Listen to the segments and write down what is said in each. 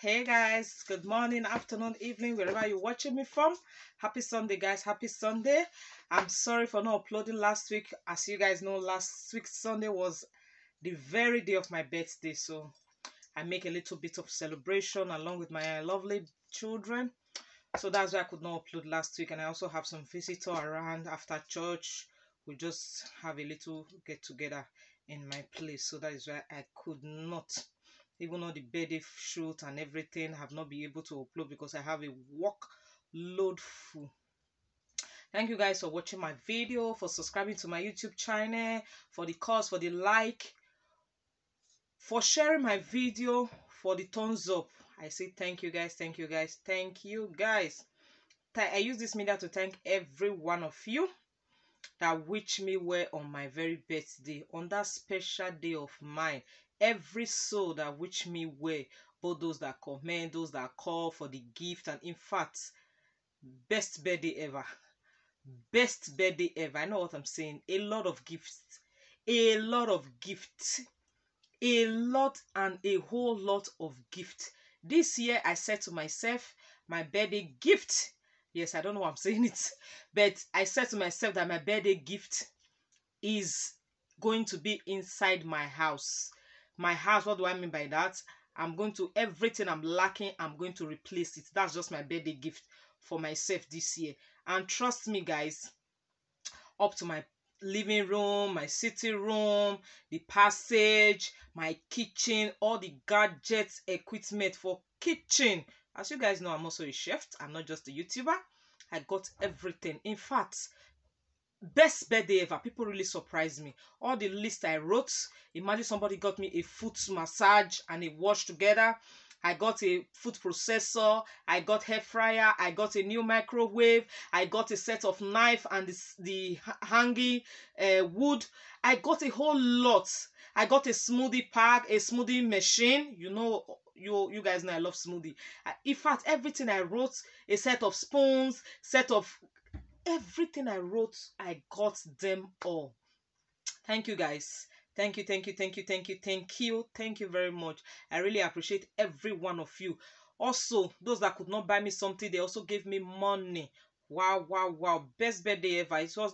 Hey guys, good morning, afternoon, evening, wherever you're watching me from. Happy Sunday, guys. Happy Sunday. I'm sorry for not uploading last week. As you guys know, last week Sunday was the very day of my birthday, so I make a little bit of celebration along with my lovely children. So that's why I could not upload last week. And I also have some visitor around after church. We just have a little get together in my place, so that is why I could not, even though the birthday shoot and everything, have not been able to upload because I have a work load full. Thank you guys for watching my video, for subscribing to my YouTube channel, for the calls, for the like, for sharing my video, for the thumbs up. I say thank you guys, thank you guys, thank you guys. I use this media to thank every one of you that wish me well on my very birthday, on that special day of mine. Every soul that wish me well, both those that comment, those that call for the gift, and in fact, best birthday ever. Best birthday ever. I know what I'm saying. A lot of gifts. A lot of gifts. A lot and a whole lot of gifts. This year, I said to myself, my birthday gift. Yes, I don't know why I'm saying it, but I said to myself that my birthday gift is going to be inside my house. My house, what do I mean by that? I'm going to, everything I'm lacking, I'm going to replace it. That's just my birthday gift for myself this year. And trust me, guys, up to my living room, my sitting room, the passage, my kitchen, all the gadgets, equipment for kitchen. As you guys know, I'm also a chef. I'm not just a YouTuber. I got everything. In fact, best birthday ever. People really surprised me. All the list I wrote, imagine somebody got me a foot massage and a wash together. I got a food processor, I got hair fryer, I got a new microwave, I got a set of knife and the hanging wood. I got a whole lot. I got a smoothie pack, a smoothie machine. You know, you guys know I love smoothie. In fact, everything I wrote, a set of spoons, set of everything I wrote, I got them all. Thank you guys. Thank you, thank you, thank you, thank you, thank you, thank you very much. I really appreciate every one of you. Also, those that could not buy me something, they also gave me money. Wow, wow, wow. Best birthday ever. It was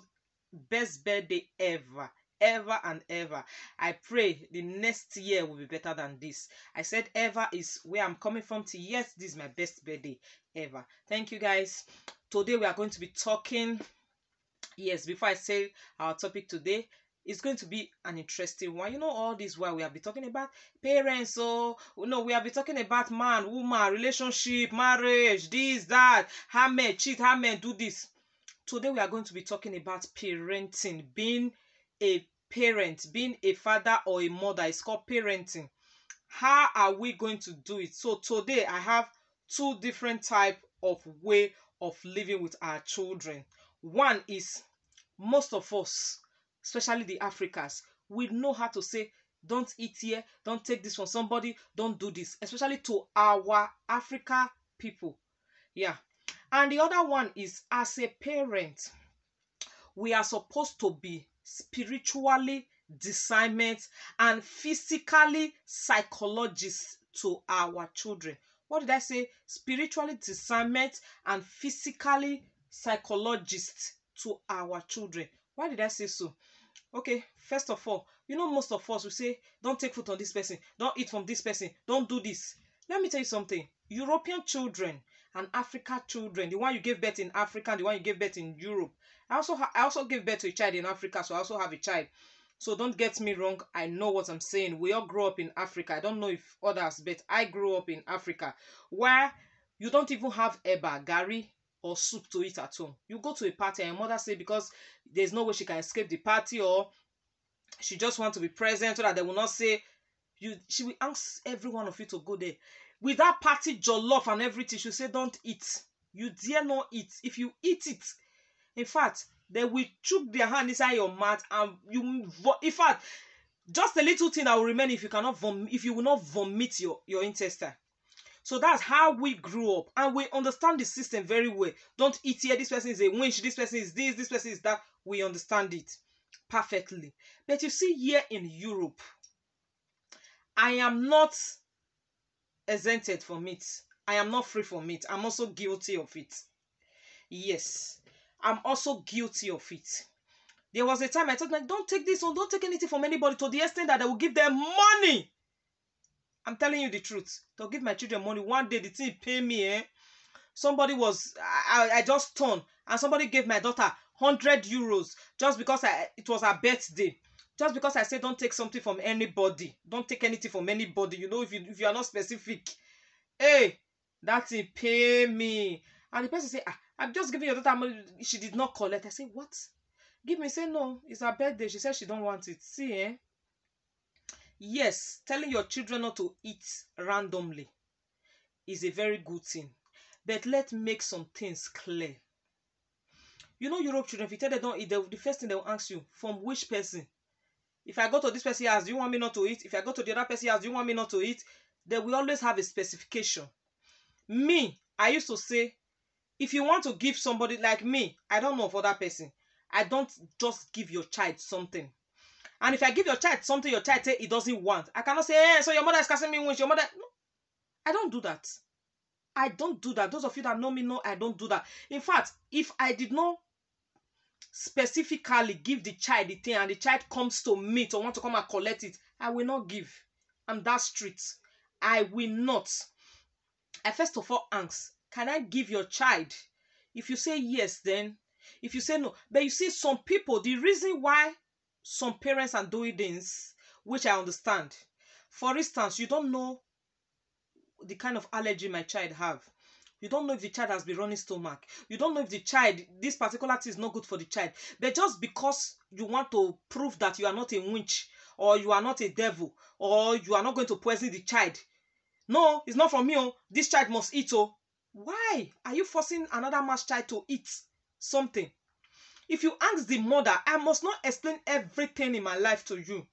best birthday ever. Ever and ever. I pray the next year will be better than this. I said ever is where I'm coming from to yes, this is my best birthday ever. Thank you guys. Today we are going to be talking. Yes, before I say our topic today, it's going to be an interesting one. You know, all this while we have been talking about parents, so we have been talking about man, woman, relationship, marriage, this, that, how men cheat, how men do this. Today we are going to be talking about parenting, being a parent, being a father or a mother. It's called parenting. How are we going to do it? So today I have two different type of way of living with our children. One is, most of us, especially the Africans, we know how to say, don't eat here, don't take this from somebody, don't do this, especially to our Africa people. Yeah. And the other one is, as a parent, we are supposed to be spiritually discernment and physically psychologists to our children. What did I say? Spiritually discernment and physically psychologists to our children. Why did I say so? Okay, first of all, most of us will say, don't take food from this person, don't eat from this person, don't do this. Let me tell you something. European children and African children, the one you gave birth in Africa and the one you gave birth in Europe. I also gave birth to a child in Africa, so I also have a child. So don't get me wrong. I know what I'm saying. We all grew up in Africa. I don't know if others, but I grew up in Africa where you don't even have eba, gari, or soup to eat at home. You go to a party and your mother say because there's no way she can escape the party, or she just wants to be present so that they will not say you. She will ask every one of you to go there with that party jollof and everything. She'll say, don't eat. You dare not eat. If you eat it, in fact, they will chook their hand inside your mouth and in fact, just a little thing that will remain if you will not vomit your intestine. So that's how we grew up, and we understand the system very well. Don't eat here, this person is a winch, this person is this person is that. We understand it perfectly. But you see, here in Europe, I am not exempted from it. I am not free from it. I'm also guilty of it. Yes, I'm also guilty of it. There was a time I told them, don't take this or don't take anything from anybody, to the extent that I will give them money. I'm telling you the truth. To give my children money. One day the thing pay me. Somebody was, I just turned and somebody gave my daughter 100 euros just because it was her birthday. Just because I said don't take something from anybody. Don't take anything from anybody. You know, if you are not specific. Hey, that thing pay me. And the person say, I'm just giving your daughter money. She did not collect. I say, what? Give me. Say, no, it's her birthday. She said she don't want it. See, yes, telling your children not to eat randomly is a very good thing. But let's make some things clear. You know, Europe children, if you tell them don't eat, the first thing they will ask you, from which person? If I go to this person's house, do you want me not to eat? If I go to the other person's house, do you want me not to eat? They will always have a specification. Me, I used to say, if you want to give somebody like me, I don't know of other person. I don't just give your child something. And if I give your child something, your child say it doesn't want. I cannot say, hey, so your mother is casting me winch. Your mother, no, I don't do that. I don't do that. Those of you that know me know I don't do that. In fact, if I did not specifically give the child the thing and the child comes to me to want to come and collect it, I will not give. I'm that strict. I will not. I first of all ask, can I give your child? If you say yes, then. If you say no. But you see, some people, the reason why some parents are doing this, which I understand. For instance, you don't know the kind of allergy my child have. You don't know if the child has been running stomach. You don't know if the child, this particular thing is not good for the child. But just because you want to prove that you are not a witch, or you are not a devil, or you are not going to poison the child. No, it's not from me. Oh, this child must eat. Oh, why are you forcing another man's child to eat something? If you ask the mother, I must not explain everything in my life to you.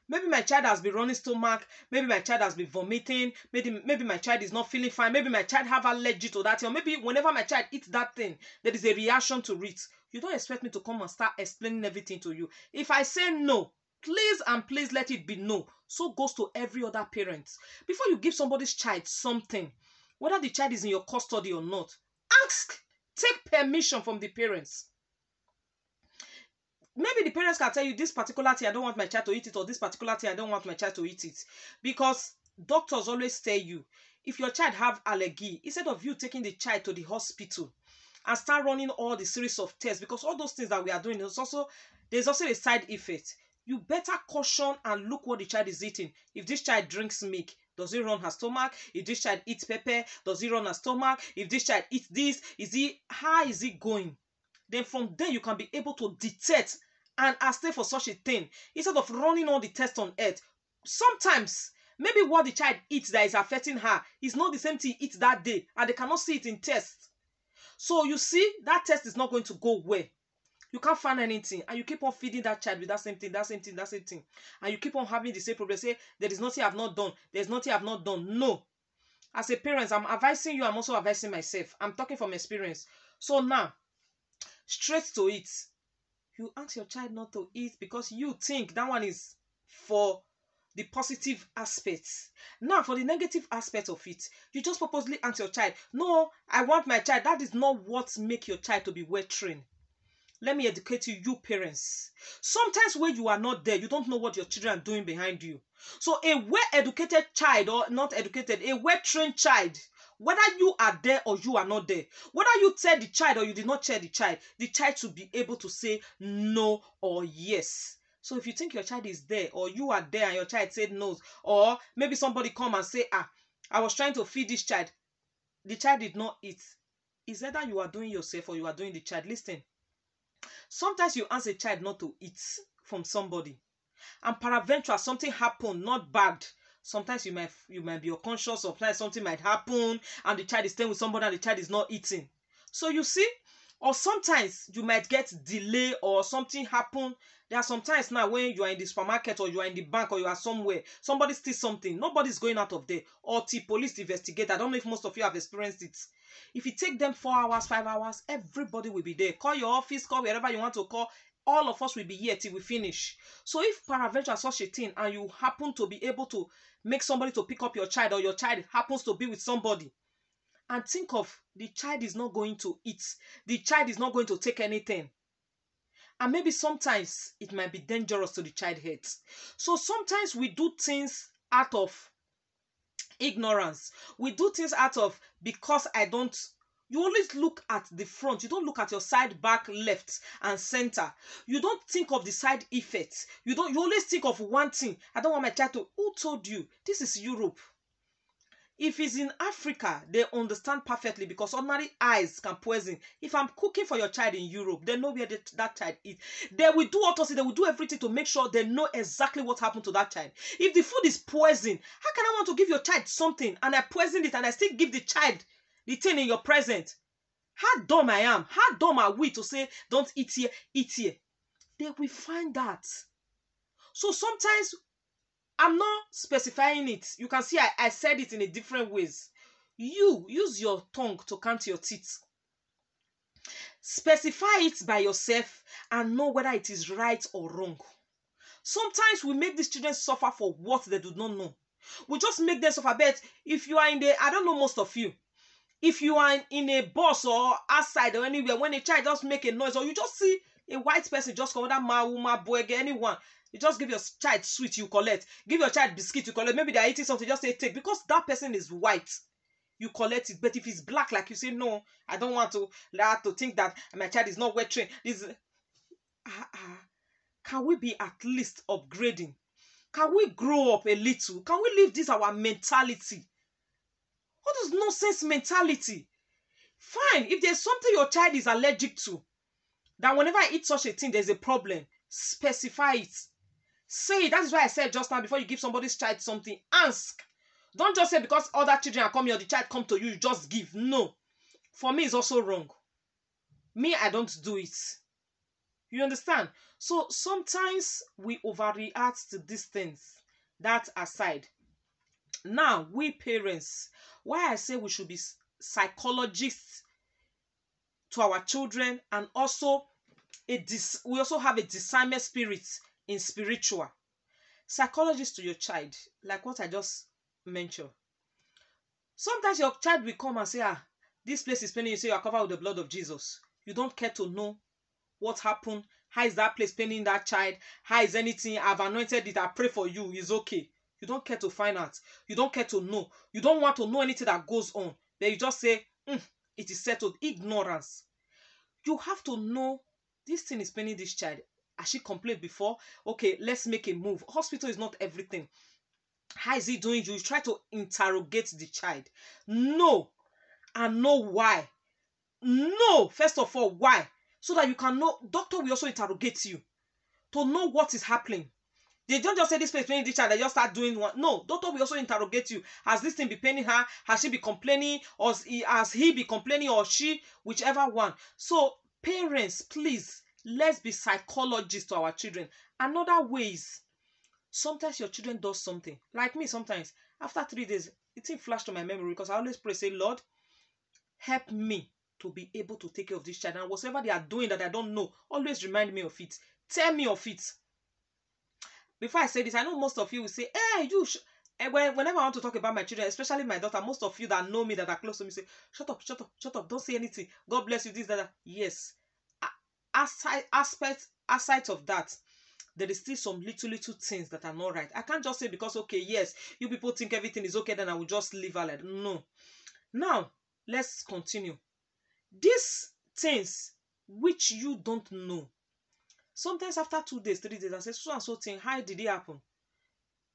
Maybe my child has been running stomach. Maybe my child has been vomiting. Maybe my child is not feeling fine. Maybe my child have allergy to that thing. Or maybe whenever my child eats that thing, there is a reaction to it. You don't expect me to come and start explaining everything to you. If I say no, please and please let it be no. So goes to every other parent. Before you give somebody's child something, whether the child is in your custody or not, ask, take permission from the parents. Maybe the parents can tell you, this particular thing I don't want my child to eat it, or this particular thing I don't want my child to eat it. Because doctors always tell you, if your child have allergy, instead of you taking the child to the hospital and start running all the series of tests, because all those things that we are doing, there's also a side effect. You better caution and look what the child is eating. If this child drinks milk, does it run her stomach? If this child eats pepper, does it run her stomach? If this child eats this, how is it going? Then from there you can be able to detect and stay for such a thing, instead of running all the tests on earth. Sometimes maybe what the child eats that is affecting her is not the same thing he eats that day, and they cannot see it in tests. So you see, that test is not going to go well. You can't find anything, and you keep on feeding that child with that same thing, and you keep on having the same problem. Say, there is nothing I've not done, there's nothing I've not done. No. As a parent, I'm advising you, I'm also advising myself. I'm talking from experience. So now, straight to it. You ask your child not to eat because you think that one is for the positive aspects. Now, for the negative aspect of it, you just purposely ask your child, no, I want my child. That is not what makes your child to be well trained. Let me educate you parents. Sometimes when you are not there, you don't know what your children are doing behind you. So a well-educated child, or not educated, a well-trained child, whether you are there or you are not there, whether you tell the child or you did not tell the child should be able to say no or yes. So if you think your child is there, or you are there and your child said no, or maybe somebody come and say, I was trying to feed this child, the child did not eat. It's either you are doing yourself or you are doing the child. Listen, sometimes you ask a child not to eat from somebody, and peradventure something happened, not bad. Sometimes you might be unconscious, sometimes something might happen and the child is staying with somebody and the child is not eating. So you see, or sometimes you might get delay or something happen. There are sometimes now when you are in the supermarket or you are in the bank or you are somewhere, somebody steals something, nobody's going out of there, or the police investigate. I don't know if most of you have experienced it. If you take them 4 hours, 5 hours, everybody will be there. Call your office, call wherever you want to call. all of us will be here till we finish. So if peradventure such a thing and you happen to be able to make somebody to pick up your child, or your child happens to be with somebody, and think of, the child is not going to eat, the child is not going to take anything, and maybe sometimes it might be dangerous to the child head. So sometimes we do things out of ignorance. We do things out of, because I don't. You always look at the front. You don't look at your side, back, left, and center. You don't think of the side effects. You always think of one thing. I don't want my child to. Who told you? This is Europe. If it's in Africa, they understand perfectly, because ordinary eyes can poison. If I'm cooking for your child in Europe, they know where that child is. They will do autopsy. They will do everything to make sure they know exactly what happened to that child. If the food is poison, how can I want to give your child something and I poison it and I still give the child the thing in your present? How dumb I am. How dumb are we to say, don't eat here, eat here? They will find that. So sometimes, I'm not specifying it. You can see I said it in a different ways. You use your tongue to count your teeth. Specify it by yourself and know whether it is right or wrong. Sometimes we make these children suffer for what they do not know. We just make them suffer. But if you are in the, I don't know most of you, if you are in a bus or outside or anywhere, when a child just make a noise, or you just see a white person just come, whether man, woman, boy, anyone, you just give your child sweet, you collect. Give your child biscuit, you collect. Maybe they're eating something, just say take. Because that person is white, you collect it. But if it's black, like you say, no, I don't want to think that my child is not well trained. Can we be at least upgrading? Can we grow up a little? Can we leave this our mentality? What is nonsense mentality? Fine, if there's something your child is allergic to, that whenever I eat such a thing, there's a problem, specify it. Say it. That is why I said just now, before you give somebody's child something, ask. Don't just say because other children are coming or the child come to you, you just give. No. For me, it's also wrong. Me, I don't do it. You understand? So sometimes we overreact to these things. That aside. Now, we parents, why I say we should be psychologists to our children, and also we also have a discernment spirit in spiritual. Psychologist to your child, like what I just mentioned. Sometimes your child will come and say, this place is paining you, say you are covered with the blood of Jesus. You don't care to know what happened. How is that place paining that child? How is anything? I've anointed it. I pray for you. It's okay. You don't care to find out. You don't care to know. You don't want to know anything that goes on. Then you just say, it is settled. Ignorance. You have to know this thing is paining this child. Has she complained before? Okay, let's make a move. Hospital is not everything. How is he doing? You try to interrogate the child. No. And know why. No. First of all, why? So that you can know. Doctor will also interrogate you to know what is happening. They don't just say this place paining this child, they just start doing one. No. Doctor will also interrogate you. Has this thing been paining her? Has she been complaining? Or has he been complaining, or she? Whichever one. So, parents, please, let's be psychologists to our children. Another ways, sometimes your children do something. Like me, sometimes, after 3 days, it didn't flash to my memory, because I always pray, say, Lord, help me to be able to take care of this child. And whatever they are doing that I don't know, always remind me of it. Tell me of it. Before I say this, I know most of you will say, hey, whenever I want to talk about my children, especially my daughter, most of you that know me, that are close to me, say, shut up, shut up, shut up, don't say anything. God bless you, this, that. Yes. Aside of that, there is still some little things that are not right. I can't just say because, okay, yes, you people think everything is okay, then I will just leave her like, no. Now, let's continue. These things which you don't know, sometimes after 2 days, 3 days, I say, so and so thing, how did it happen?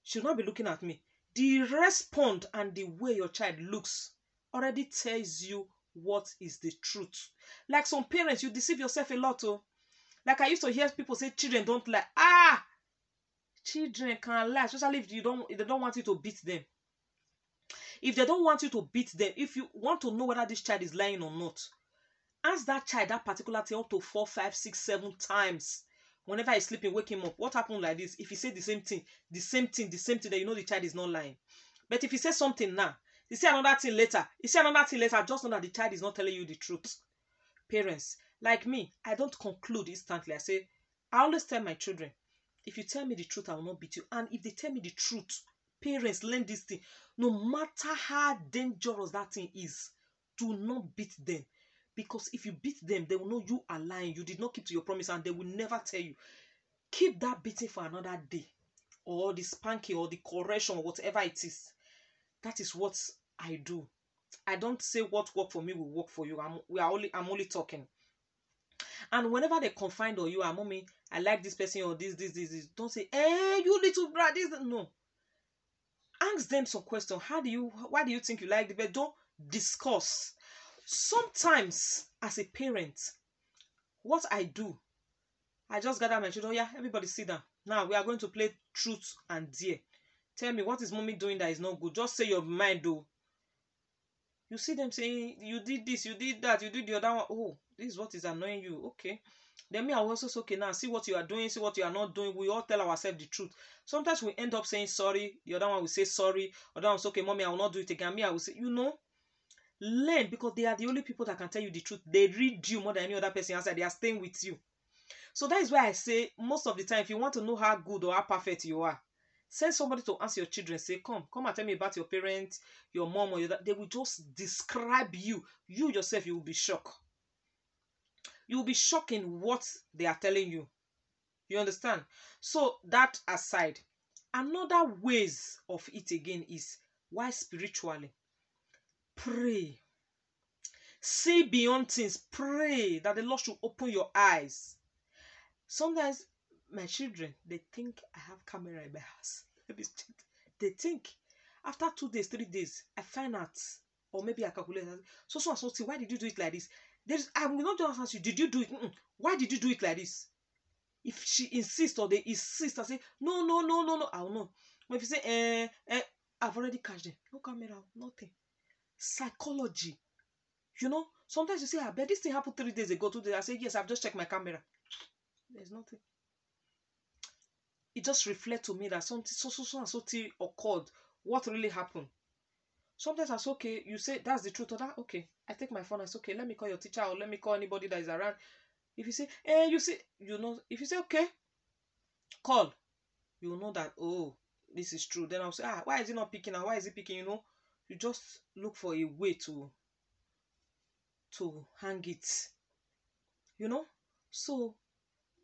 She'll not be looking at me. The response and the way your child looks already tells you what is the truth. Like some parents, you deceive yourself a lot. Like I used to hear people say children don't lie. Children can lie, especially if they don't want you to beat them. If they don't want you to beat them, if you want to know whether this child is lying or not, ask that child that particular thing up to 4, 5, 6, 7 times. Whenever he's sleeping, wake him up. What happened like this? If he say the same thing, then you know the child is not lying. But if he says something now, he say another thing later, just know that the child is not telling you the truth. Parents, like me, I don't conclude instantly. I say, I always tell my children, if you tell me the truth, I will not beat you. And if they tell me the truth, parents, learn this thing. No matter how dangerous that thing is, do not beat them. Because if you beat them, they will know you are lying. You did not keep to your promise, and they will never tell you. Keep that beating for another day, or the spanking, or the correction, or whatever it is. That is what I do. I don't say what work for me will work for you. I'm only talking. And whenever they confide on you, mommy, I like this person, or this. Don't say, hey, you little brat, this. No. Ask them some question. Why do you think you like the bed? Don't discuss. Sometimes, as a parent, what I do, I just gather my children. Oh, yeah, everybody sit down. Now we are going to play truth and dare. Tell me, what is mommy doing that is not good? Just say your mind, though. You see them saying, you did this, you did that, you did the other one. Oh, this is what is annoying you. Okay. Then me, I will also say, okay, now see what you are doing, see what you are not doing. We all tell ourselves the truth. Sometimes we end up saying sorry. The other one will say sorry. The other one will say, okay, mommy, I will not do it again. Me, I will say, learn, because they are the only people that can tell you the truth. They read you more than any other person outside. They are staying with you. So that is why I say, most of the time, if you want to know how good or how perfect you are, send somebody to ask your children. Say, come and tell me about your parents, your mom, or your dad. They will just describe you. You yourself, you will be shocked. You will be shocked in what they are telling you. You understand? So that aside, another ways of it again is, why spiritually? Pray. See beyond things. Pray that the Lord should open your eyes. Sometimes my children, they think I have camera in my house. They think after 2 days, 3 days, I find out, or maybe I calculate. So, why did you do it like this? I will not just ask you, did you do it? Why did you do it like this? If she insists or they insist, I say, no, I will know. But if you say, I've already catched them. No camera, nothing. Psychology. Sometimes you say, I bet this thing happened 3 days ago, 2 days. I say, yes, I've just checked my camera. There's nothing. It just reflects to me that something so occurred. What really happened? Sometimes I say, okay, you say that's the truth or that. Okay, I take my phone. I say, okay, let me call your teacher, or let me call anybody that is around. If you say, if you say, okay, call, you know that, oh, this is true. Then I'll say, why is it not picking? And why is it picking? You just look for a way to hang it. So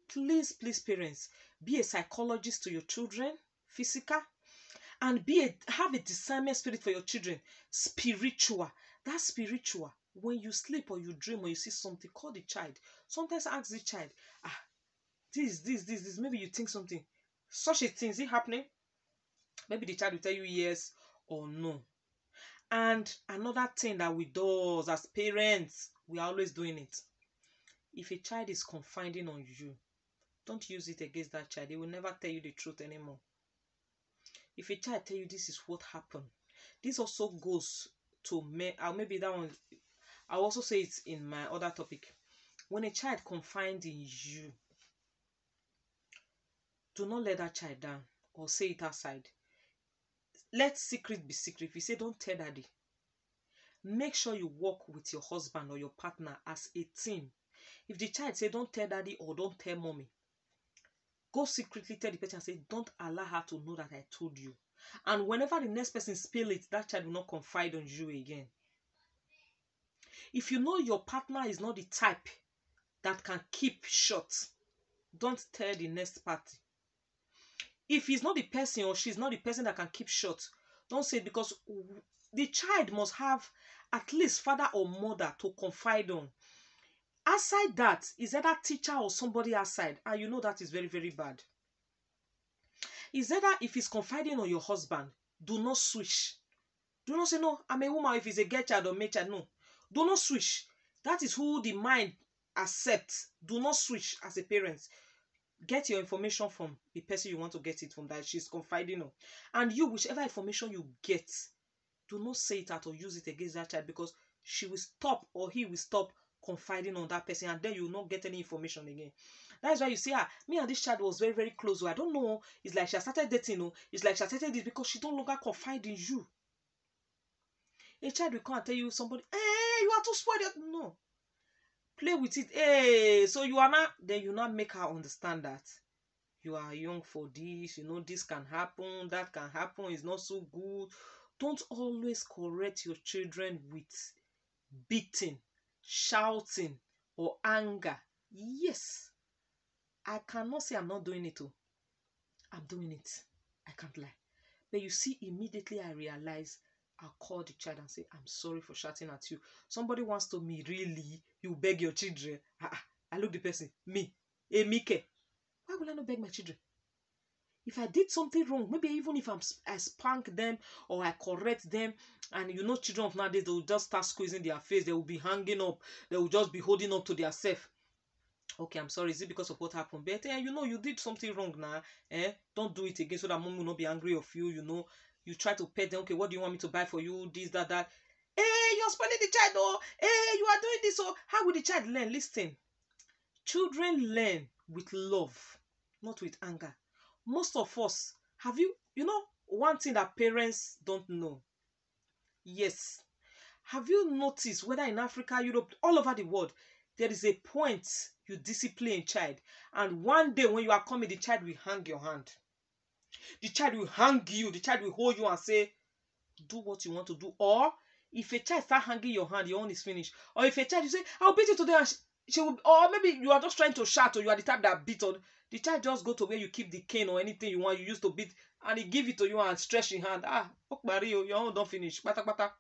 please, parents, be a psychologist to your children, physical, and have a discernment spirit for your children, spiritual. That's spiritual. When you sleep or you dream or you see something, call the child. Sometimes ask the child, this. Maybe you think something. Such a thing, is it happening? Maybe the child will tell you yes or no. And another thing that we do as parents, we are always doing it. If a child is confiding on you, don't use it against that child. They will never tell you the truth anymore. If a child tell you this is what happened, this also goes to maybe that one. I'll also say it in my other topic. When a child confides in you, do not let that child down or say it outside. Let secret be secret. If you say don't tell daddy, make sure you work with your husband or your partner as a team. If the child say don't tell daddy or don't tell mommy, go secretly tell the person and say, don't allow her to know that I told you. And whenever the next person spill it, that child will not confide on you again. If you know your partner is not the type that can keep short, don't tell the next party. If he's not the person or she's not the person that can keep short, don't say it, because the child must have at least father or mother to confide on. Aside that, is either teacher or somebody outside, and you know that is very, very bad. Is either if he's confiding on your husband, do not switch. Do not say, no, I'm a woman. If it's a girl child or male child, no. Do not switch. That is who the mind accepts. Do not switch as a parent. Get your information from the person you want to get it from, that she's confiding on. And you, whichever information you get, do not say it out or use it against that child, because she will stop or he will stop confiding on that person, and then you will not get any information again. That's why you see, me and this child was very, very close. I don't know. It's like she has started dating. It's like she has started this because she don't longer confide in you. A child will come and tell you somebody, hey, you are too spoiled. No. Play with it. Hey, so you are not, then you not make her understand that you are young for this, this can happen, that can happen, it's not so good. Don't always correct your children with beating, shouting, or anger. Yes, I cannot say I'm not doing it. Oh, I'm doing it. I can't lie. But you see, immediately I realize, I'll call the child and say, I'm sorry for shouting at you. Somebody wants to me, really? You beg your children? I look the person, me, hey, Mike. Why will I not beg my children? If I did something wrong, maybe even if I spank them or I correct them, and children of nowadays, they will just start squeezing their face, they will be hanging up, they will just be holding up to their self. Okay, I'm sorry, is it because of what happened? But you did something wrong now. Don't do it again so that mom will not be angry of you. You try to pet them. Okay, what do you want me to buy for you? This, that. Hey, you're spoiling the child, oh. Hey, you are doing this, oh. How will the child learn? Listen, children learn with love, not with anger. Most of us, one thing that parents don't know? Yes. Have you noticed whether in Africa, Europe, all over the world, there is a point you discipline a child, and one day when you are coming, the child will hang your hand. The child will hang you. The child will hold you and say, do what you want to do. Or if a child start hanging your hand, your own is finished. Or if a child, you say, I'll beat you today, and she will, or maybe you are just trying to shout, or you are the type that beat, or the child just go to where you keep the cane or anything you want, you used to beat, and he give it to you and stretch your hand. Your own don't finish. Bata.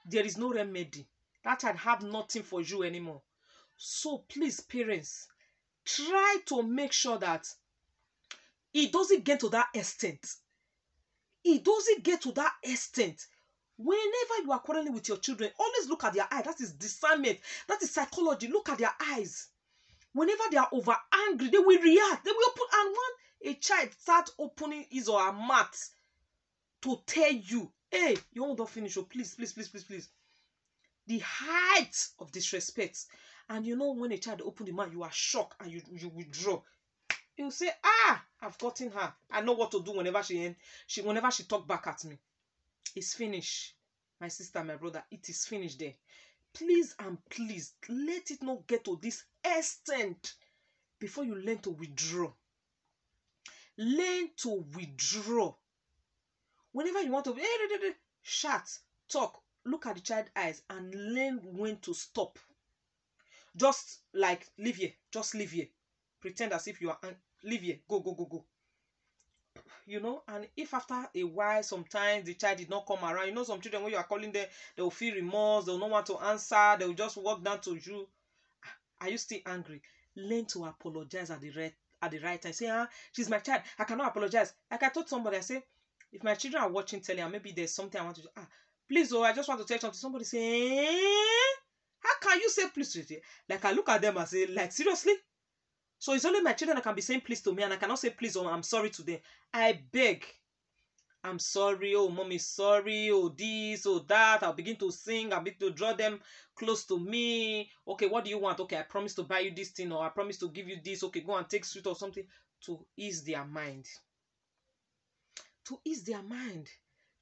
There is no remedy. That child have nothing for you anymore. So please, parents, try to make sure that it doesn't get to that extent. It doesn't get to that extent. Whenever you are quarreling with your children, always look at their eyes. That is discernment. That is psychology. Look at their eyes. Whenever they are over angry, they will react. They will open. And when a child starts opening his or her mouth to tell you, hey, you won't finish. Oh, please. The height of disrespect. And when a child opens the mouth, you are shocked and you withdraw. You say, I've gotten her. I know what to do whenever she talk back at me. It's finished. My sister, my brother, it is finished there. Please and please, let it not get to this extent before you learn to withdraw. Learn to withdraw. Whenever you want to shout, talk, look at the child's eyes and learn when to stop. Just like, leave here. Just leave here. Pretend as if you are, leave here. Go. And if after a while, sometimes the child did not come around, some children, when you are calling them, they will feel remorse, they will not want to answer, they will just walk down to you. Are you still angry? Learn to apologize at the right time. Say, she's my child. I cannot apologize. Like I told somebody, I say, if my children are watching telly and maybe there's something I want to do, please, I just want to tell something. Somebody say, how can you say please? Like I look at them and say, like, seriously? So it's only my children that can be saying please to me, and I cannot say please or I'm sorry to them. I beg. I'm sorry, oh mommy, sorry, oh this, oh that. I'll begin to sing, I'll begin to draw them close to me. Okay, what do you want? Okay, I promise to buy you this thing, or I promise to give you this. Okay, go and take sweet or something, to ease their mind. To ease their mind.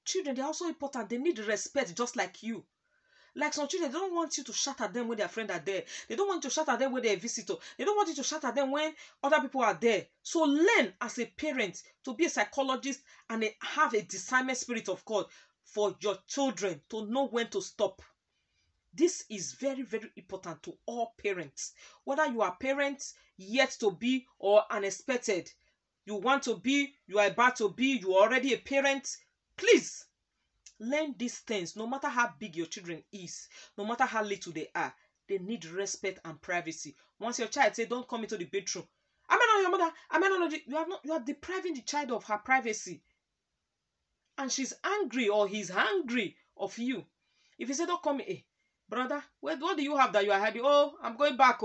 Children, they're also important. They need respect just like you. Like some children, they don't want you to shout at them when their friends are there. They don't want you to shout at them when they're a visitor. They don't want you to shout at them when other people are there. So learn as a parent to be a psychologist and have a discernment spirit of God for your children to know when to stop. This is very, very important to all parents. Whether you are parents yet to be or unexpected, you want to be, you are about to be, you are already a parent, please learn these things. No matter how big your children is, no matter how little they are, they need respect and privacy. Once your child say, don't come into the bedroom, am I not your mother? Am I not? You are depriving the child of her privacy. And she's angry or he's angry of you. If you say, don't come in, brother, what do you have that you are hiding? Oh, I'm going back.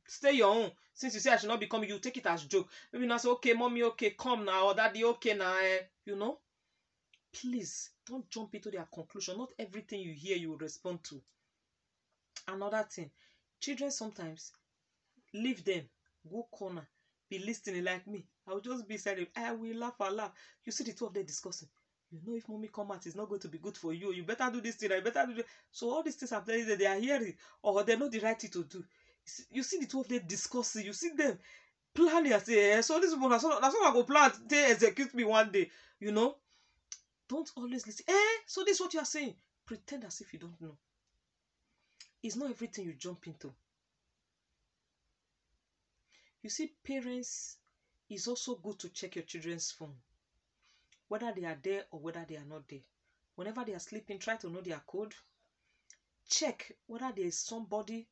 Stay your own. Since you say I should not be coming, you take it as joke. Maybe now say, okay, mommy, okay, come now, or daddy, okay now. Please don't jump into their conclusion. Not everything you hear you will respond to. Another thing, children sometimes leave them, go corner, be listening like me. I will just be silent. I will laugh. You see the two of them discussing. If mommy come out, it's not going to be good for you. You better do this thing. I better do this. So all these things I'm telling you, they are hearing, or they know the right thing to do. You see the two of them discussing. You see them planning. I say, so this people, that's what I go plan. They execute me one day. You know. Don't always listen. So this is what you are saying. Pretend as if you don't know. It's not everything you jump into. You see, parents, it's also good to check your children's phone. Whether they are there or whether they are not there. Whenever they are sleeping, try to know their code. Check whether there is somebody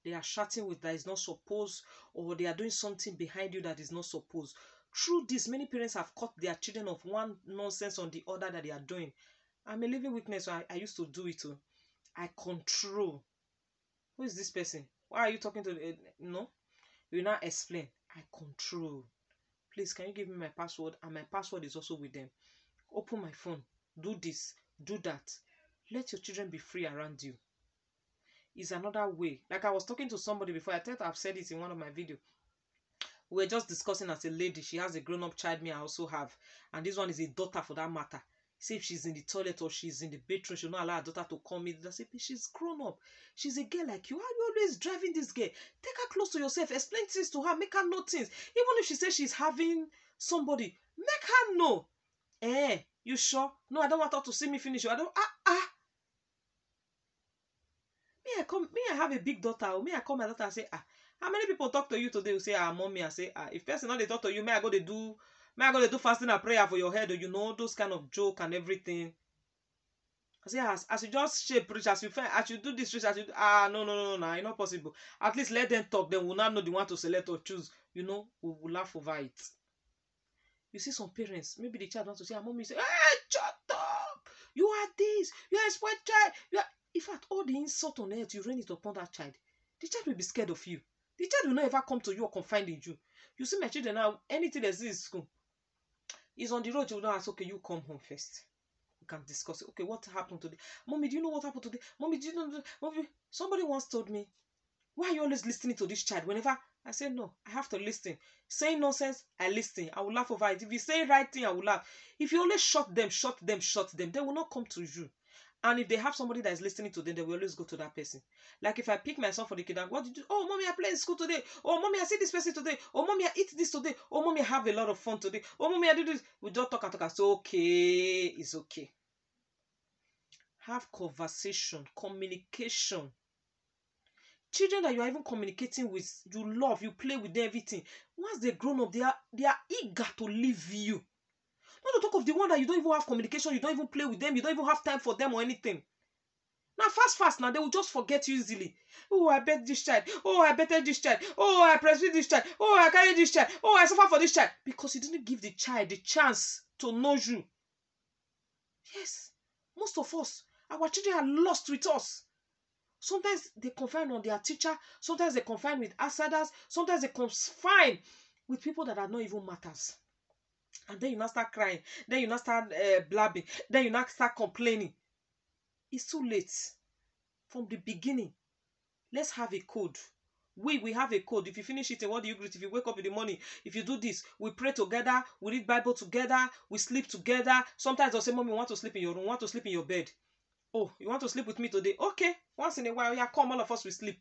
they are chatting with that is not supposed, or they are doing something behind you that is not supposed. Through this, many parents have caught their children of one nonsense on the other that they are doing. I'm a living witness, so I used to do it too. I control. Who is this person? Why are you talking to? No, you now explain. I control. Please, can you give me my password? And my password is also with them. Open my phone. Do this. Do that. Let your children be free around you. Is another way. Like I was talking to somebody before. I think I've said it in one of my videos. We were just discussing as a lady. She has a grown-up child. Me, I also have. And this one is a daughter for that matter. Say if she's in the toilet or she's in the bedroom, she'll not allow her daughter to come in. I say, she's grown up. She's a girl like you. Why are you always driving this girl? Take her close to yourself. Explain things to her. Make her know things. Even if she says she's having somebody, make her know. You sure? No, I don't want her to see me finish. I don't. Me, I have a big daughter. Or me, I call my daughter and say, how many people talk to you today? Who say, mommy? I say, if person not they talk to you, may I go to do fasting and prayer for your head, or you know, those kind of joke and everything. I say, as you just shape preach, as you do this, as you do, no, it's not possible. At least let them talk. Then we'll not know the one to select or choose. You know, we'll laugh over it. You see some parents, maybe the child wants to say, mommy say, shut up! You are this, you are a spoiled child, you are. In fact, all the insult on earth, you rain it upon that child. The child will be scared of you. The child will not ever come to you or confide in you. You see my children now, anything they see in school, is on the road, you will not ask, okay, you come home first. We can discuss it. Okay, what happened today? Mommy, do you know what happened today? Mommy, do you know? Mommy, somebody once told me, why are you always listening to this child? Whenever I say no, I have to listen. Saying nonsense, I listen. I will laugh over it. If you say right thing, I will laugh. If you always shut them, they will not come to you. And if they have somebody that is listening to them, they will always go to that person. Like if I pick my son for the kid, what did you do? Oh, mommy, I play in school today. Oh, mommy, I see this person today. Oh, mommy, I eat this today. Oh, mommy, I have a lot of fun today. Oh, mommy, I do this. We just talk and talk. It's okay. It's okay. Have conversation, communication. Children that you are even communicating with, you love, you play with them, everything. Once they're grown up, they are eager to leave you. Not to talk of the one that you don't even have communication, you don't even play with them, you don't even have time for them or anything. Now, fast, now, they will just forget you easily. Oh, I bet this child. Oh, I betted this child. Oh, I breastfeed this child. Oh, I carry this child. Oh, I suffer for this child. Because you didn't give the child the chance to know you. Yes, most of us, our children are lost with us. Sometimes they confine on their teacher. Sometimes they confine with outsiders. Sometimes they confine with people that are not even matters. And then you now start crying. Then you now start blabbing. Then you now start complaining. It's too late. From the beginning, let's have a code. We have a code. If you finish eating, what do you greet? If you wake up in the morning, if you do this, we pray together, we read Bible together, we sleep together. Sometimes they'll say, Mommy, you want to sleep in your room, want to sleep in your bed. Oh, you want to sleep with me today? Okay. Once in a while, yeah, come, all of us will sleep.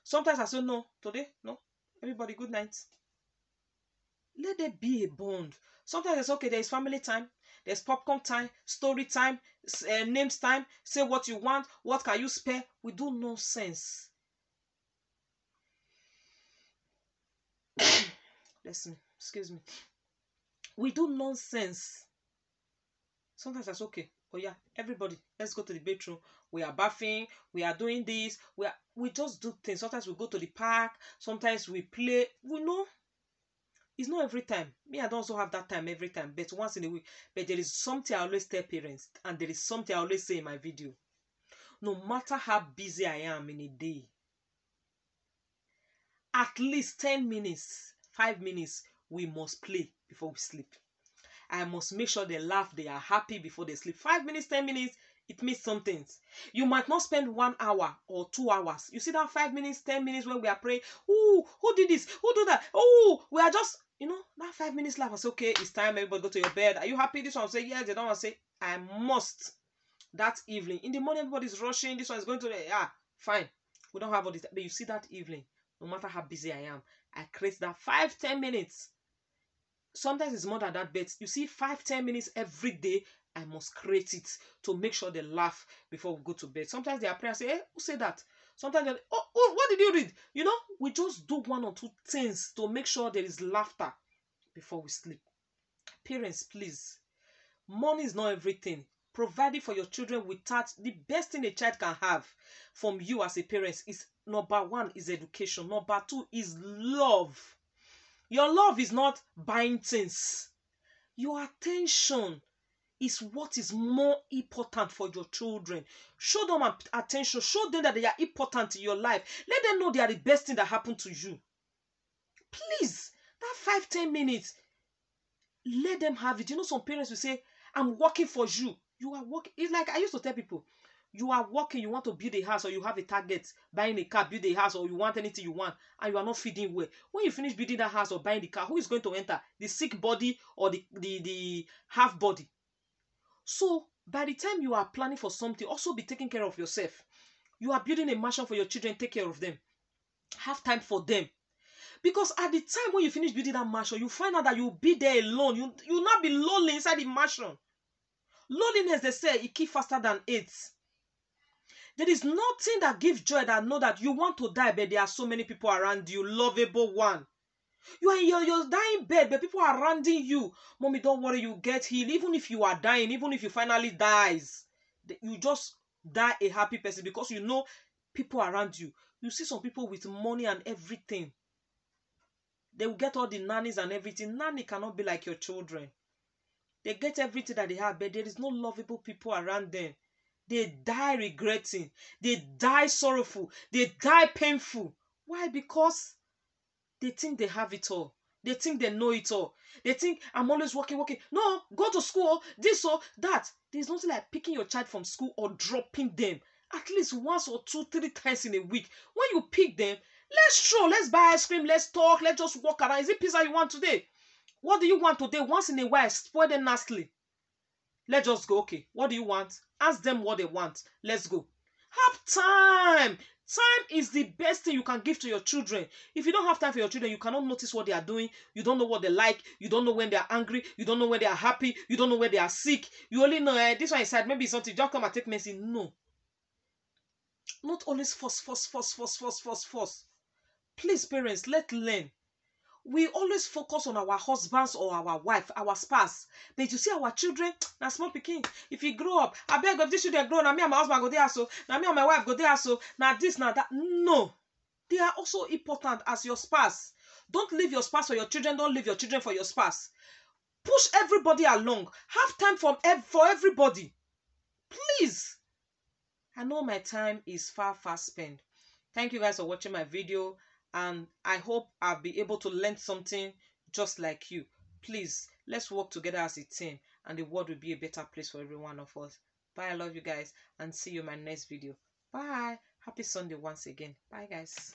Sometimes I say, no, today, no. Everybody, good night. Let there be a bond. Sometimes it's okay, there is family time, there's popcorn time, story time, names time, say what you want, what can you spare. We do nonsense. Listen, excuse me. We do nonsense. Sometimes that's okay. Oh yeah, everybody, let's go to the bedroom. We are bathing, we are doing this, we just do things. Sometimes we go to the park, sometimes we play. We know it's not every time. Me, I don't also have that time every time, but once in a week. But there is something I always tell parents, and there is something I always say in my video. No matter how busy I am in a day, at least 10 minutes, 5 minutes, we must play before we sleep. I must make sure they laugh, they are happy before they sleep. 5 minutes, 10 minutes, it means some things. You might not spend 1 hour or 2 hours. You see that 5 minutes, 10 minutes when we are praying, ooh, who did this? Who did that? Oh, we are just, that 5 minutes laugh. I say, okay, it's time, everybody go to your bed. Are you happy? This one say, yes. They don't want to say, I must. That evening. In the morning, everybody's rushing. This one is going to the, fine. We don't have all this. But you see that evening, no matter how busy I am, I create that 5-10 minutes. Sometimes it's more than that, but you see, 5-10 minutes every day, I must create it to make sure they laugh before we go to bed. Sometimes they are praying, I say, hey, who said that? Sometimes they're, oh, what did you read? You know, we just do 1 or 2 things to make sure there is laughter before we sleep. Parents, please, money is not everything. Providing for your children without, the best thing a child can have from you as a parent is, number 1 is education. Number 2 is love. Your love is not buying things. Your attention is what is more important for your children. Show them attention. Show them that they are important in your life. Let them know they are the best thing that happened to you. Please, that 5-10 minutes, let them have it. You know, some parents will say, I'm working for you. You are working. It's like I used to tell people, you are working, you want to build a house, or you have a target, buying a car, build a house, or you want anything you want, and you are not feeding well. When you finish building that house or buying the car, who is going to enter? The sick body or the half body? So by the time you are planning for something, also be taking care of yourself. You are building a mansion for your children, take care of them. Have time for them. Because at the time when you finish building that mansion, you find out that you'll be there alone. You'll not be lonely inside the mansion. Loneliness, they say, it kills faster than AIDS. There is nothing that gives joy that know that you want to die, but there are so many people around you, lovable one. You are in your dying bed, but people are surrounding you. Mommy, don't worry, you get healed. Even if you are dying, even if you finally dies, you just die a happy person because you know people around you. You see some people with money and everything. They will get all the nannies and everything. Nanny cannot be like your children. They get everything that they have, but there is no lovable people around them. They die regretting. They die sorrowful. They die painful. Why? Because they think they have it all. They think they know it all. They think, I'm always working. No, go to school, this or that. There's nothing like picking your child from school or dropping them at least 1 or 2, 3 times in a week. When you pick them, let's stroll, let's buy ice cream, let's talk, let's just walk around. Is it pizza you want today? What do you want today? Once in a while, spoil them nastily. Let's just go. Okay, what do you want? Ask them what they want. Let's go. Have time. Time is the best thing you can give to your children. If you don't have time for your children, you cannot notice what they are doing. You don't know what they like. You don't know when they are angry. You don't know when they are happy. You don't know when they are sick. You only know, this one is sad. Maybe it's something. Just come and take medicine. No. Not always force. Please, parents, let's learn. We always focus on our husbands or our wife, our spouse. But you see our children, now small pikin. If you grow up, I beg if these children grow, now me and my husband go there so, now me and my wife go there so, now this, now that. No. They are also important as your spouse. Don't leave your spouse for your children. Don't leave your children for your spouse. Push everybody along. Have time for everybody. Please. I know my time is far spent. Thank you guys for watching my video. And I hope I'll be able to learn something just like you. Please, let's work together as a team and the world will be a better place for every one of us. Bye, I love you guys and see you in my next video. Bye. Happy Sunday once again. Bye, guys.